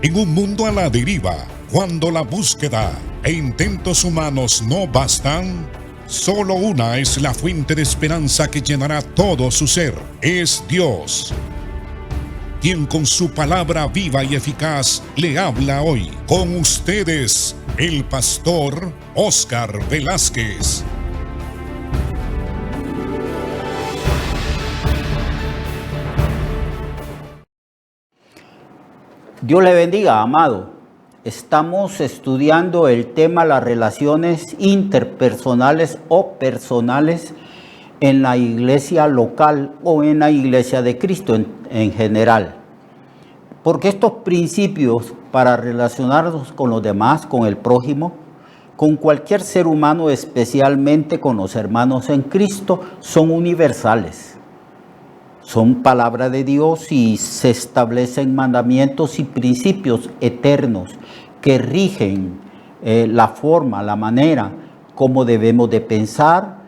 En un mundo a la deriva, cuando la búsqueda e intentos humanos no bastan, solo una es la fuente de esperanza que llenará todo su ser. Es Dios, quien con su palabra viva y eficaz le habla hoy. Con ustedes, el pastor Óscar Velázquez. Dios le bendiga, amado. Estamos estudiando el tema las relaciones interpersonales o personales en la iglesia local o en la iglesia de Cristo en general. Porque estos principios para relacionarnos con los demás, con el prójimo, con cualquier ser humano, especialmente con los hermanos en Cristo, son universales. Son palabra de Dios y se establecen mandamientos y principios eternos que rigen la forma, la manera como debemos de pensar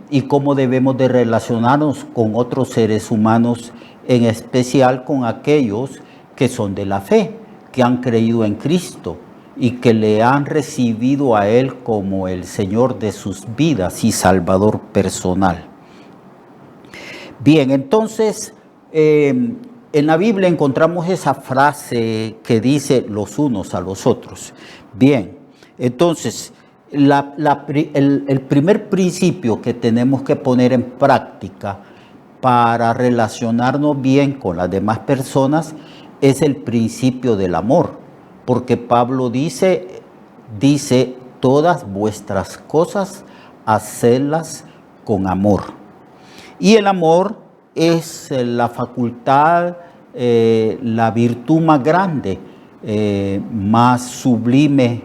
y cómo debemos de relacionarnos con otros seres humanos, en especial con aquellos que son de la fe, que han creído en Cristo y que le han recibido a Él como el Señor de sus vidas y Salvador personal. Bien, entonces, en la Biblia encontramos esa frase que dice los unos a los otros. Bien, entonces, el primer principio que tenemos que poner en práctica para relacionarnos bien con las demás personas es el principio del amor. Porque Pablo dice, todas vuestras cosas, hacedlas con amor. Y el amor es la facultad, la virtud más grande, más sublime,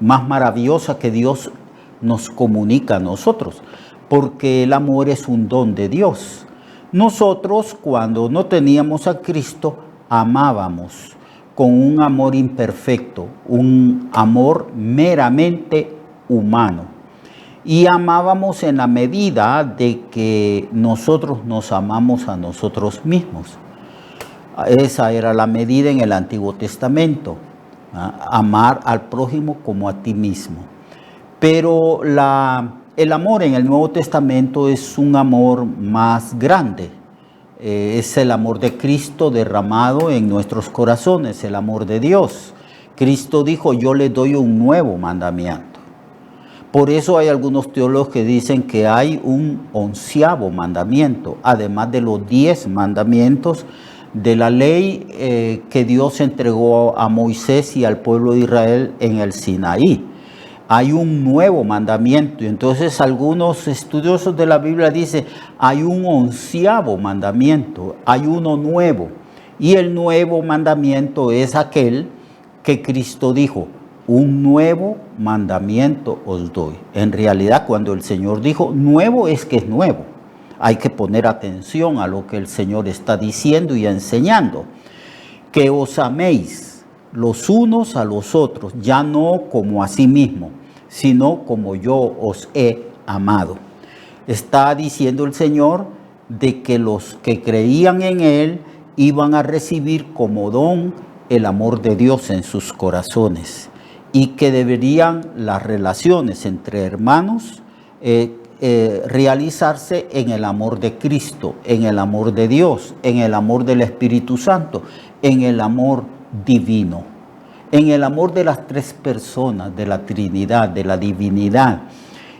más maravillosa que Dios nos comunica a nosotros, porque el amor es un don de Dios. Nosotros, cuando no teníamos a Cristo, amábamos con un amor imperfecto, un amor meramente humano. Y amábamos en la medida de que nosotros nos amamos a nosotros mismos. Esa era la medida en el Antiguo Testamento, amar al prójimo como a ti mismo. Pero el amor en el Nuevo Testamento es un amor más grande. Es el amor de Cristo derramado en nuestros corazones, el amor de Dios. Cristo dijo, yo les doy un nuevo mandamiento. Por eso hay algunos teólogos que dicen que hay un 11º mandamiento, además de los 10 mandamientos de la ley que Dios entregó a Moisés y al pueblo de Israel en el Sinaí. Hay un nuevo mandamiento, y entonces algunos estudiosos de la Biblia dicen, hay un 11º mandamiento, hay uno nuevo, y el nuevo mandamiento es aquel que Cristo dijo, un nuevo mandamiento os doy. En realidad, cuando el Señor dijo nuevo, es que es nuevo. Hay que poner atención a lo que el Señor está diciendo y enseñando. Que os améis los unos a los otros, ya no como a sí mismo, sino como yo os he amado. Está diciendo el Señor de que los que creían en Él iban a recibir como don el amor de Dios en sus corazones. Y que deberían las relaciones entre hermanos realizarse en el amor de Cristo, en el amor de Dios, en el amor del Espíritu Santo, en el amor divino, en el amor de las tres personas, de la Trinidad, de la divinidad.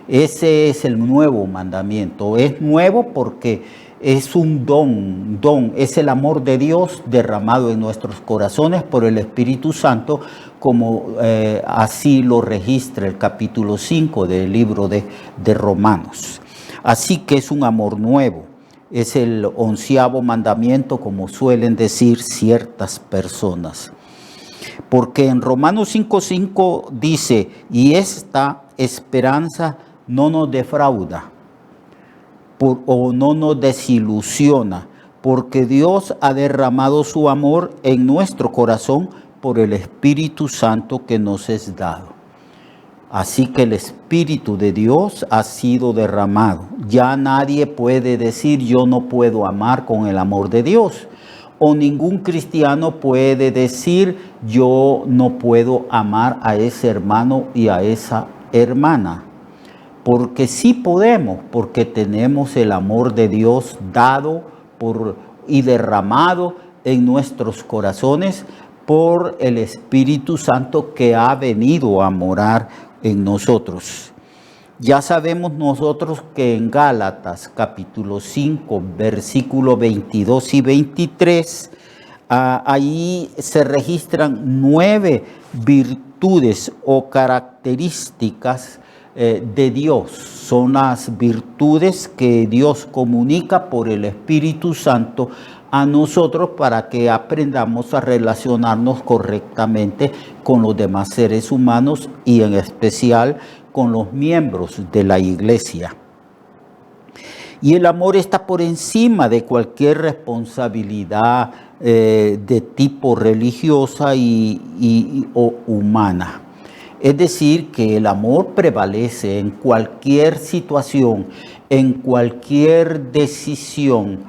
Ese es el nuevo mandamiento. Es nuevo porque es un don, es el amor de Dios derramado en nuestros corazones por el Espíritu Santo, como así lo registra el capítulo 5 del libro de Romanos. Así que es un amor nuevo, es el 11º mandamiento, como suelen decir ciertas personas. Porque en Romanos 5:5 dice, y esta esperanza no nos defrauda, o no nos desilusiona, porque Dios ha derramado su amor en nuestro corazón por el Espíritu Santo que nos es dado. Así que el Espíritu de Dios ha sido derramado. Ya nadie puede decir yo no puedo amar con el amor de Dios, o ningún cristiano puede decir, yo no puedo amar a ese hermano y a esa hermana. Porque sí podemos, porque tenemos el amor de Dios dado y derramado en nuestros corazones por el Espíritu Santo que ha venido a morar en nosotros. Ya sabemos nosotros que en Gálatas capítulo 5, versículo 22 y 23, ahí se registran 9 virtudes o características de Dios. Son las virtudes que Dios comunica por el Espíritu Santo a nosotros para que aprendamos a relacionarnos correctamente con los demás seres humanos y en especial con los miembros de la iglesia. Y el amor está por encima de cualquier responsabilidad de tipo religiosa o humana. Es decir, que el amor prevalece en cualquier situación, en cualquier decisión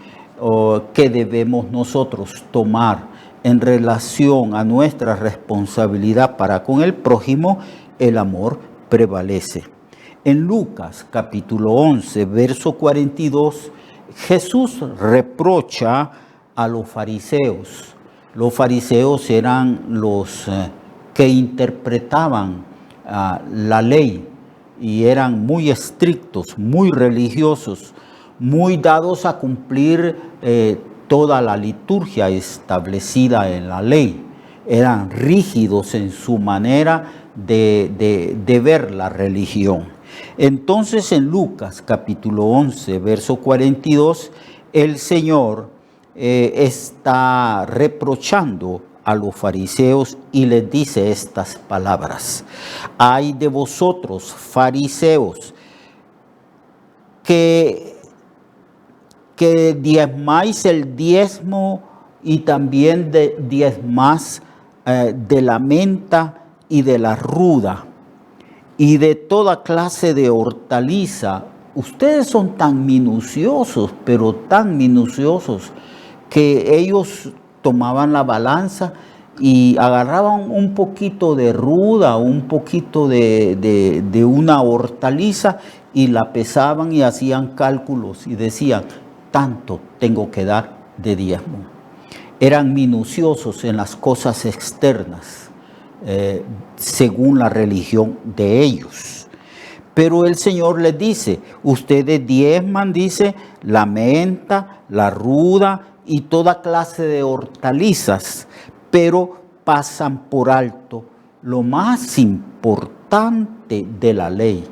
que debemos nosotros tomar en relación a nuestra responsabilidad para con el prójimo. El amor prevalece. En Lucas capítulo 11, verso 42, Jesús reprocha a los fariseos. Los fariseos eran los que interpretaban la ley y eran muy estrictos, muy religiosos, muy dados a cumplir toda la liturgia establecida en la ley. Eran rígidos en su manera de ver la religión. Entonces en Lucas capítulo 11, verso 42, el Señor está reprochando a los fariseos y les dice estas palabras: ay de vosotros, fariseos, que diezmáis el diezmo y también diezmáis de la menta y de la ruda y de toda clase de hortaliza. Ustedes son tan minuciosos, pero tan minuciosos, que ellos tomaban la balanza y agarraban un poquito de ruda, un poquito de una hortaliza y la pesaban y hacían cálculos y decían, tanto tengo que dar de diezmo. Eran minuciosos en las cosas externas, según la religión de ellos. Pero el Señor les dice, ustedes diezman, dice, la menta, la ruda y toda clase de hortalizas, pero pasan por alto lo más importante de la ley.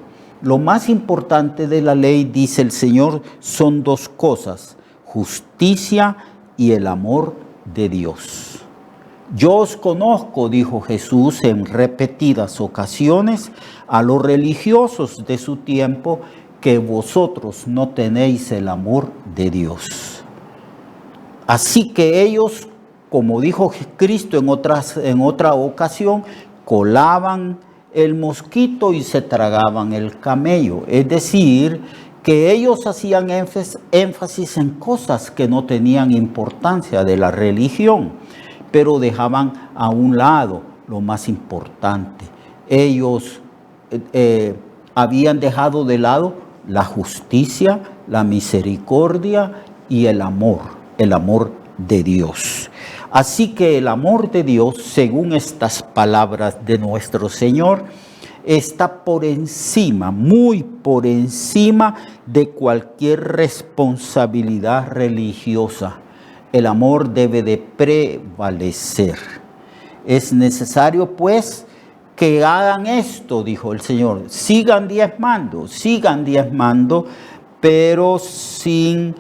Lo más importante de la ley, dice el Señor, son dos cosas: justicia y el amor de Dios. Yo os conozco, dijo Jesús en repetidas ocasiones a los religiosos de su tiempo, que vosotros no tenéis el amor de Dios. Así que ellos, como dijo Cristo en otra ocasión, colaban el mosquito y se tragaban el camello. Es decir, que ellos hacían énfasis en cosas que no tenían importancia de la religión, pero dejaban a un lado lo más importante. Ellos habían dejado de lado la justicia, la misericordia y el amor de Dios. Así que el amor de Dios, según estas palabras de nuestro Señor, está por encima, muy por encima de cualquier responsabilidad religiosa. El amor debe de prevalecer. Es necesario, pues, que hagan esto, dijo el Señor. Sigan diezmando, pero sin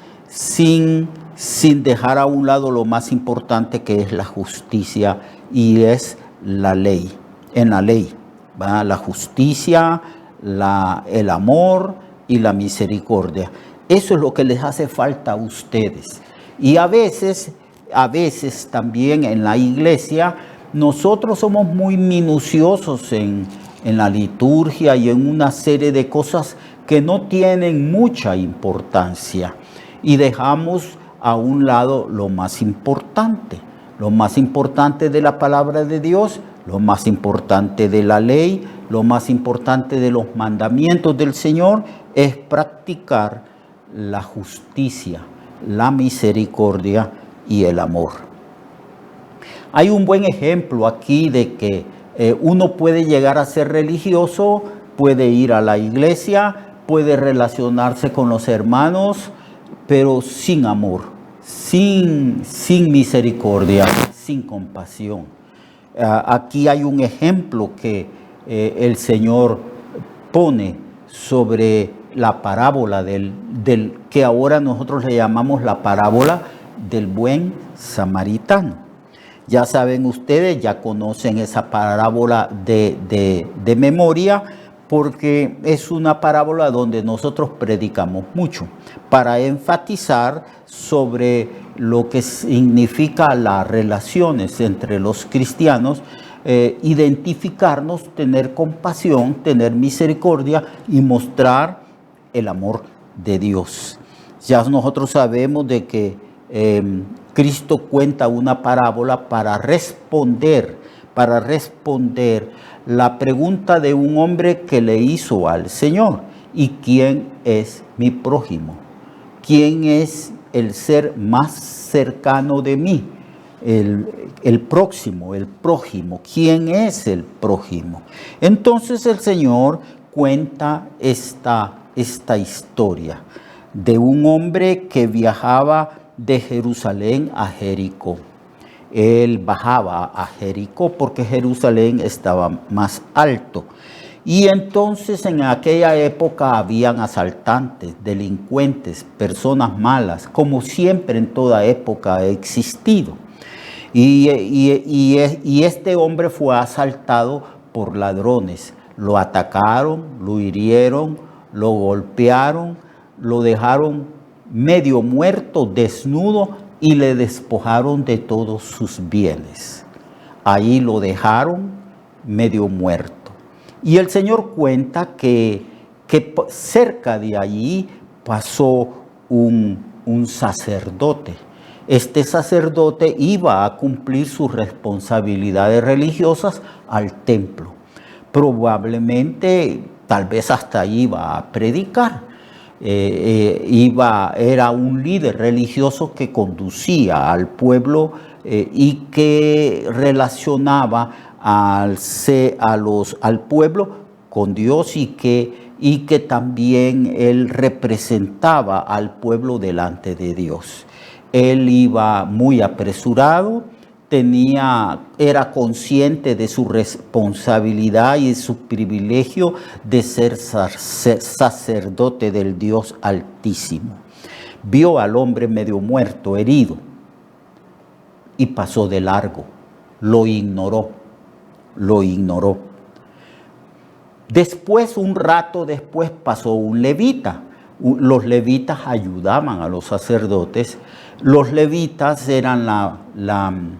dejar a un lado lo más importante, que es la justicia y es la ley. En la ley, ¿va? La justicia, el amor y la misericordia. Eso es lo que les hace falta a ustedes. Y a veces también en la iglesia, nosotros somos muy minuciosos en la liturgia y en una serie de cosas que no tienen mucha importancia. Y dejamos a un lado lo más importante de la palabra de Dios, lo más importante de la ley, lo más importante de los mandamientos del Señor es practicar la justicia, la misericordia y el amor. Hay un buen ejemplo aquí de que uno puede llegar a ser religioso, puede ir a la iglesia, puede relacionarse con los hermanos, pero sin amor, sin misericordia, sin compasión. Aquí hay un ejemplo que el Señor pone sobre la parábola del que ahora nosotros le llamamos la parábola del buen samaritano. Ya saben ustedes, ya conocen esa parábola de memoria, porque es una parábola donde nosotros predicamos mucho para enfatizar sobre lo que significa las relaciones entre los cristianos, identificarnos, tener compasión, tener misericordia y mostrar el amor de Dios. Ya nosotros sabemos de que Cristo cuenta una parábola para responder la pregunta de un hombre que le hizo al Señor: ¿y quién es mi prójimo? ¿Quién es el ser más cercano de mí? El próximo, el prójimo. ¿Quién es el prójimo? Entonces el Señor cuenta esta historia de un hombre que viajaba de Jerusalén a Jericó. Él bajaba a Jericó porque Jerusalén estaba más alto. Y entonces en aquella época habían asaltantes, delincuentes, personas malas, como siempre en toda época ha existido. Y este hombre fue asaltado por ladrones. Lo atacaron, lo hirieron, lo golpearon, lo dejaron medio muerto, desnudo, y le despojaron de todos sus bienes. Ahí lo dejaron medio muerto. Y el Señor cuenta que cerca de allí pasó un sacerdote. Este sacerdote iba a cumplir sus responsabilidades religiosas al templo. Probablemente, tal vez hasta iba a predicar. Era un líder religioso que conducía al pueblo y que relacionaba al pueblo con Dios, y que también él representaba al pueblo delante de Dios. Él iba muy apresurado, era consciente de su responsabilidad y de su privilegio de ser sacerdote del Dios Altísimo. Vio al hombre medio muerto, herido, y pasó de largo. Lo ignoró. Después, un rato después, pasó un levita. Los levitas ayudaban a los sacerdotes. Los levitas eran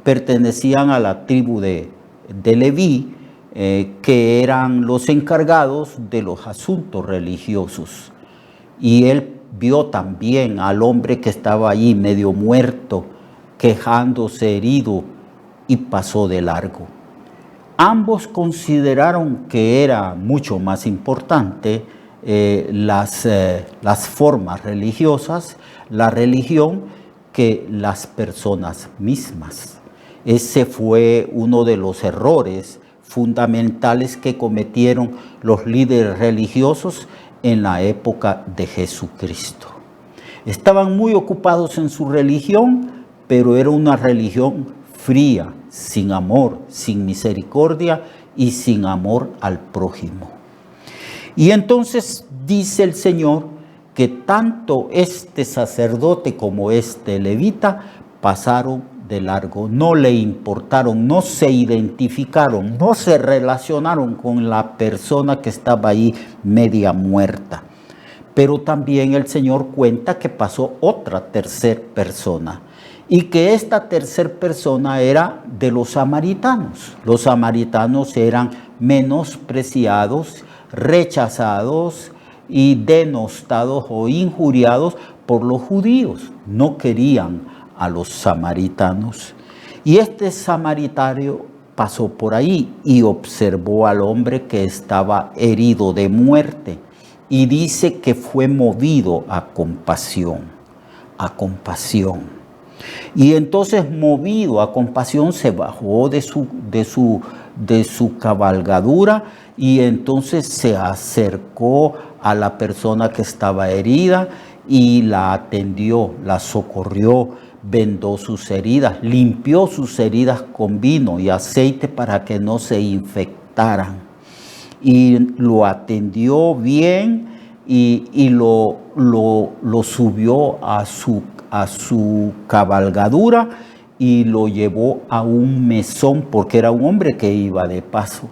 pertenecían a la tribu de Leví, que eran los encargados de los asuntos religiosos. Y él vio también al hombre que estaba allí medio muerto, quejándose, herido, y pasó de largo. Ambos consideraron que era mucho más importante las formas religiosas, la religión, que las personas mismas. Ese fue uno de los errores fundamentales que cometieron los líderes religiosos en la época de Jesucristo. Estaban muy ocupados en su religión, pero era una religión fría, sin amor, sin misericordia y sin amor al prójimo. Y entonces dice el Señor que tanto este sacerdote como este levita pasaron de largo, no le importaron, no se identificaron, no se relacionaron con la persona que estaba ahí media muerta. Pero también el Señor cuenta que pasó otra tercera persona, y que esta tercera persona era de los samaritanos. Los samaritanos eran menospreciados, rechazados, y denostados o injuriados por los judíos. No querían a los samaritanos. Y este samaritano pasó por ahí y observó al hombre que estaba herido de muerte. Y dice que fue movido a compasión, a compasión. Y entonces, movido a compasión, se bajó de su cabalgadura y entonces se acercó a la persona que estaba herida y la atendió, la socorrió, vendó sus heridas, limpió sus heridas con vino y aceite para que no se infectaran. Y lo atendió bien y lo subió a su cabalgadura y lo llevó a un mesón, porque era un hombre que iba de paso.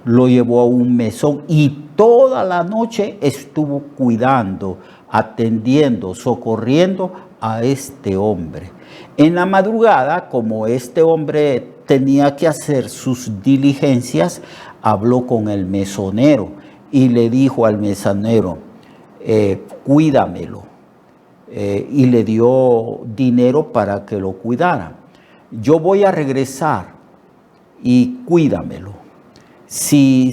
Lo llevó a un mesón y toda la noche estuvo cuidando, atendiendo, socorriendo a este hombre. En la madrugada, como este hombre tenía que hacer sus diligencias, habló con el mesonero y le dijo al mesonero, cuídamelo. Y le dio dinero para que lo cuidara. Yo voy a regresar y cuídamelo. Si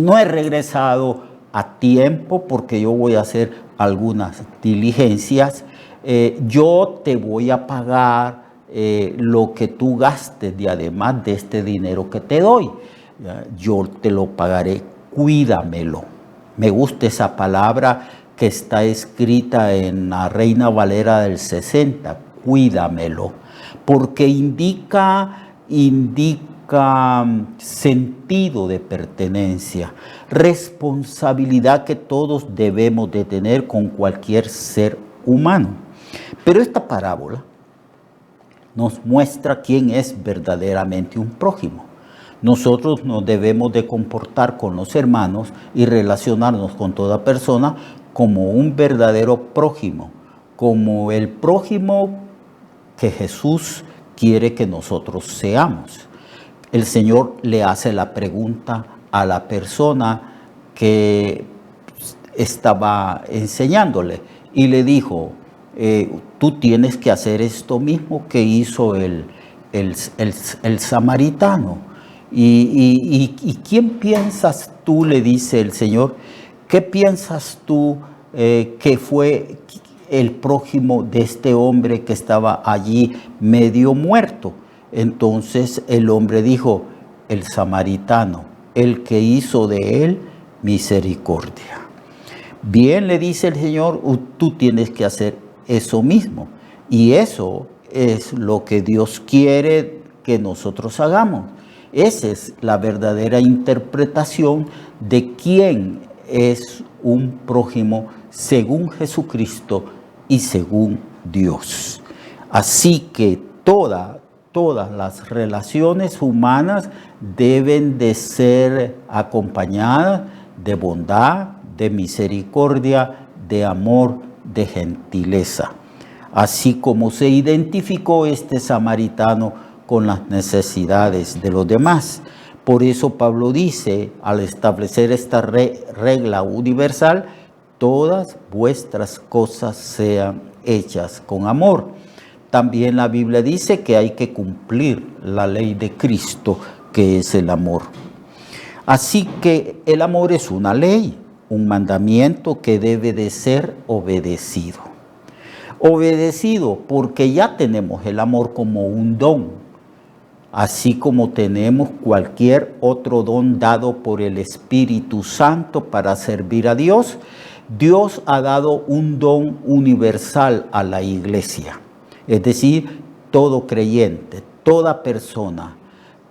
no he regresado a tiempo, porque yo voy a hacer algunas diligencias, yo te voy a pagar lo que tú gastes además de este dinero que te doy. Yo te lo pagaré, cuídamelo. Me gusta esa palabra que está escrita en la Reina Valera del 60, cuídamelo, porque indica sentido de pertenencia, responsabilidad que todos debemos de tener con cualquier ser humano. Pero esta parábola nos muestra quién es verdaderamente un prójimo. Nosotros nos debemos de comportar con los hermanos y relacionarnos con toda persona como un verdadero prójimo, como el prójimo que Jesús quiere que nosotros seamos. El Señor le hace la pregunta a la persona que estaba enseñándole y le dijo, tú tienes que hacer esto mismo que hizo el samaritano. ¿Y quién piensas tú? Le dice el Señor. ¿Qué piensas tú que fue el prójimo de este hombre que estaba allí medio muerto? Entonces el hombre dijo, el samaritano, el que hizo de él misericordia. Bien, le dice el Señor, tú tienes que hacer eso mismo. Y eso es lo que Dios quiere que nosotros hagamos. Esa es la verdadera interpretación de quién es un prójimo según Jesucristo y según Dios. Así que todas las relaciones humanas deben de ser acompañadas de bondad, de misericordia, de amor, de gentileza. Así como se identificó este samaritano con las necesidades de los demás. Por eso Pablo dice, al establecer esta regla universal, todas vuestras cosas sean hechas con amor. También la Biblia dice que hay que cumplir la ley de Cristo, que es el amor. Así que el amor es una ley, un mandamiento que debe de ser obedecido. Obedecido porque ya tenemos el amor como un don, así como tenemos cualquier otro don dado por el Espíritu Santo para servir a Dios. Dios ha dado un don universal a la iglesia. Es decir, todo creyente, toda persona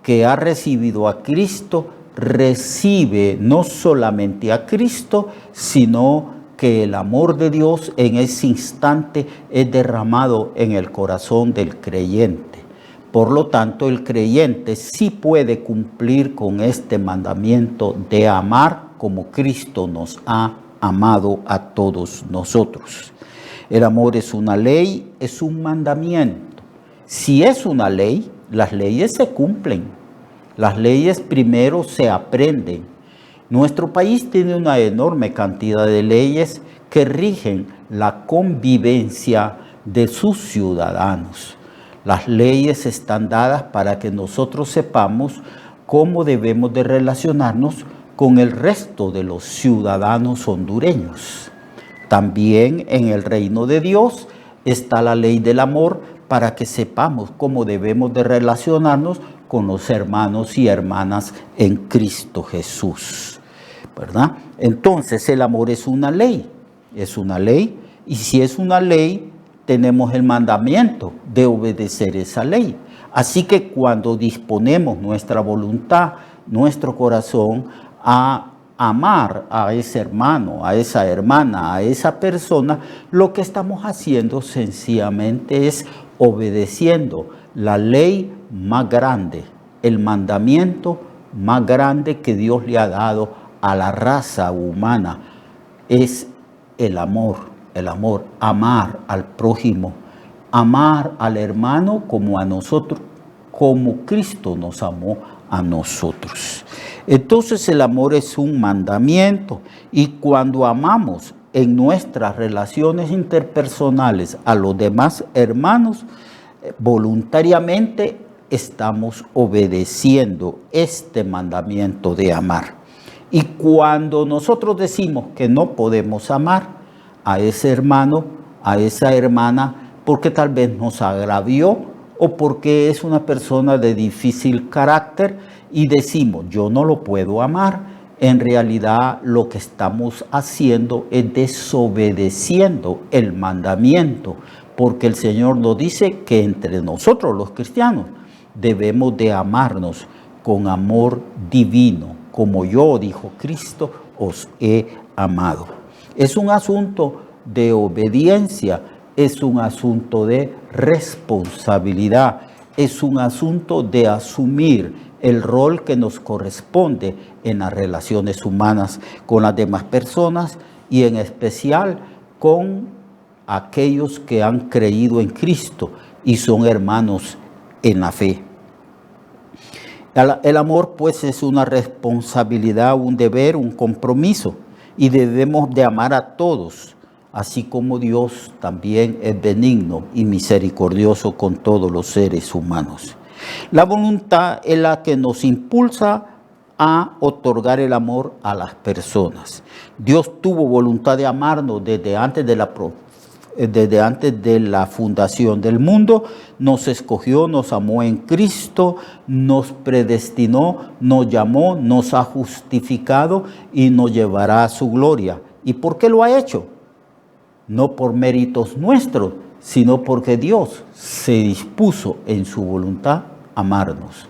que ha recibido a Cristo, recibe no solamente a Cristo, sino que el amor de Dios en ese instante es derramado en el corazón del creyente. Por lo tanto, el creyente sí puede cumplir con este mandamiento de amar como Cristo nos ha amado a todos nosotros. El amor es una ley, es un mandamiento. Si es una ley, las leyes se cumplen. Las leyes primero se aprenden Nuestro país tiene una enorme cantidad de leyes que rigen la convivencia de sus ciudadanos. Las leyes están dadas para que nosotros sepamos cómo debemos de relacionarnos con el resto de los ciudadanos hondureños. También en el reino de Dios está la ley del amor para que sepamos cómo debemos de relacionarnos con los hermanos y hermanas en Cristo Jesús, ¿verdad? Entonces el amor es una ley, y si es una ley, tenemos el mandamiento de obedecer esa ley. Así que cuando disponemos nuestra voluntad, nuestro corazón a amar a ese hermano, a esa hermana, a esa persona, lo que estamos haciendo sencillamente es obedeciendo la ley más grande, el mandamiento más grande que Dios le ha dado a la raza humana, es el amor, amar al prójimo, amar al hermano como a nosotros, como Cristo nos amó a nosotros. Entonces el amor es un mandamiento, y cuando amamos en nuestras relaciones interpersonales a los demás hermanos, voluntariamente estamos obedeciendo este mandamiento de amar. Y cuando nosotros decimos que no podemos amar a ese hermano, a esa hermana, porque tal vez nos agravió o porque es una persona de difícil carácter, y decimos yo no lo puedo amar, en realidad lo que estamos haciendo es desobedeciendo el mandamiento, porque el Señor nos dice que entre nosotros los cristianos debemos de amarnos con amor divino, como yo, dijo Cristo, os he amado. Es un asunto de obediencia, es un asunto de responsabilidad, es un asunto de asumir el rol que nos corresponde en las relaciones humanas con las demás personas, y en especial con aquellos que han creído en Cristo y son hermanos en la fe. El amor pues es una responsabilidad, un deber, un compromiso, y debemos de amar a todos, así como Dios también es benigno y misericordioso con todos los seres humanos. La voluntad es la que nos impulsa a otorgar el amor a las personas. Dios tuvo voluntad de amarnos desde antes de la fundación del mundo. Nos escogió, nos amó en Cristo, nos predestinó, nos llamó, nos ha justificado y nos llevará a su gloria. ¿Y por qué lo ha hecho? No por méritos nuestros, sino porque Dios se dispuso en su voluntad a amarnos.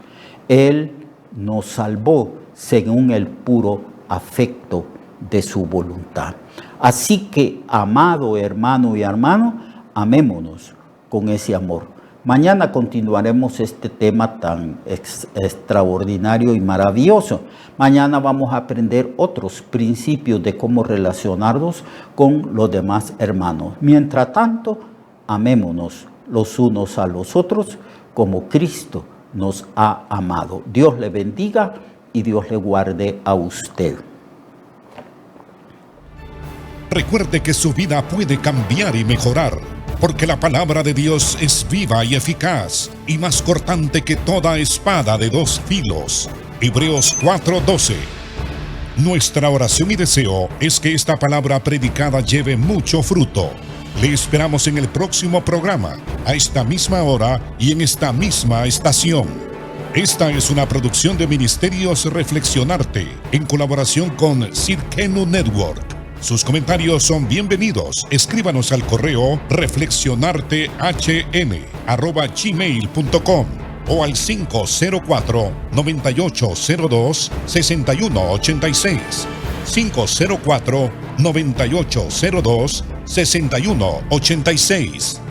Él nos salvó según el puro afecto de su voluntad. Así que, amado hermano y hermana, amémonos con ese amor. Mañana continuaremos este tema tan extraordinario y maravilloso. Mañana vamos a aprender otros principios de cómo relacionarnos con los demás hermanos. Mientras tanto, amémonos los unos a los otros como Cristo nos ha amado. Dios le bendiga y Dios le guarde a usted. Recuerde que su vida puede cambiar y mejorar, porque la palabra de Dios es viva y eficaz, y más cortante que toda espada de dos filos. Hebreos 4:12. Nuestra oración y deseo es que esta palabra predicada lleve mucho fruto. Le esperamos en el próximo programa, a esta misma hora y en esta misma estación. Esta es una producción de Ministerios Reflexionarte, en colaboración con Cirkenu Network. Sus comentarios son bienvenidos. Escríbanos al correo reflexionartehn@gmail.com o al 504-9802-6186. 504-9802-6186.